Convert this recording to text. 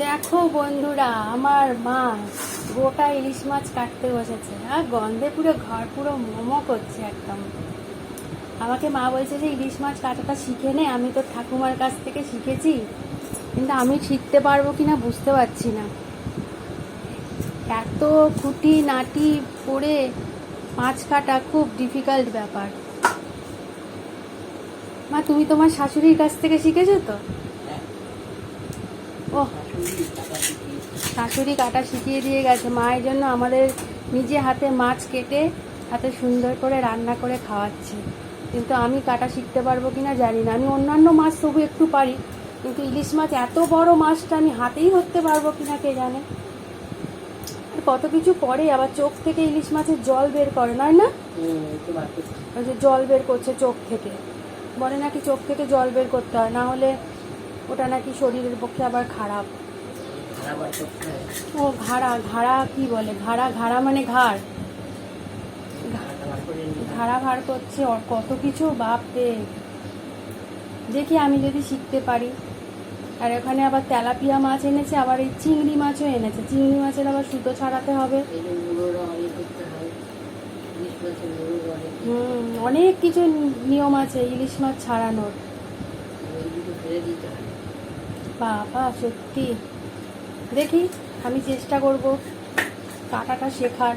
দেখো বন্ধুরা, আমার মা গোটা ইলিশ মাছ কাটতে বসেছে আর গন্ধে পুরো ঘর পুরো মোমো করছে একদম। আমাকে মা বলছে যে ইলিশ মাছ কাটাটা শিখে নে, আমি তো ঠাকুমার কাছ থেকে শিখেছি, কিন্তু আমি শিখতে পারবো কিনা বুঝতে পারছি না। এত খুঁটি নাটি পড়ে মাছ কাটা খুব ডিফিকাল্ট ব্যাপার। মা, তুমি তোমার শাশুড়ির কাছ থেকে শিখেছো তো? ও, শাশুড়ি কাটা শিখিয়ে দিয়ে গেছে। মায়ের জন্য আমাদের নিজে হাতে মাছ কেটে হাতে সুন্দর করে রান্না করে খাওয়াচ্ছে। কিন্তু আমি কাটা শিখতে পারবো কিনা জানি না। আমি অন্যান্য মাছ তবু একটু পারি, কিন্তু ইলিশ মাছ এত বড় মাছটা আমি হাতেই ধরতে পারবো কিনা কে জানে। কত কিছু করে, আবার চোখ থেকে ইলিশ মাছের জল বের করে, নয় না? ওই যে জল বের করছে চোখ থেকে, বলে নাকি চোখ থেকে জল বের করতে হয়, না হলে ওটা নাকি শরীরের পক্ষে আবার খারাপ। ও ঘাড়া, ঘাড়া কি বলে? ঘাড়া, ঘাড়া মানে ঘাড়, ঘাড়া ভাড় করছে। কত কিছু, বাপরে। দেখি আমি যদি শিখতে পারি। আর এখানে আবার তেলাপিয়া মাছ এনেছে, আবার এই চিংড়ি মাছও এনেছে। চিংড়ি মাছের আবার সুতো ছাড়াতে হবে। অনেক কিছু নিয়ম আছে ইলিশ মাছ ছাড়ানোর। বাবা সত্যি, দেখি আমি চেষ্টা করব কাটাটা শেখার।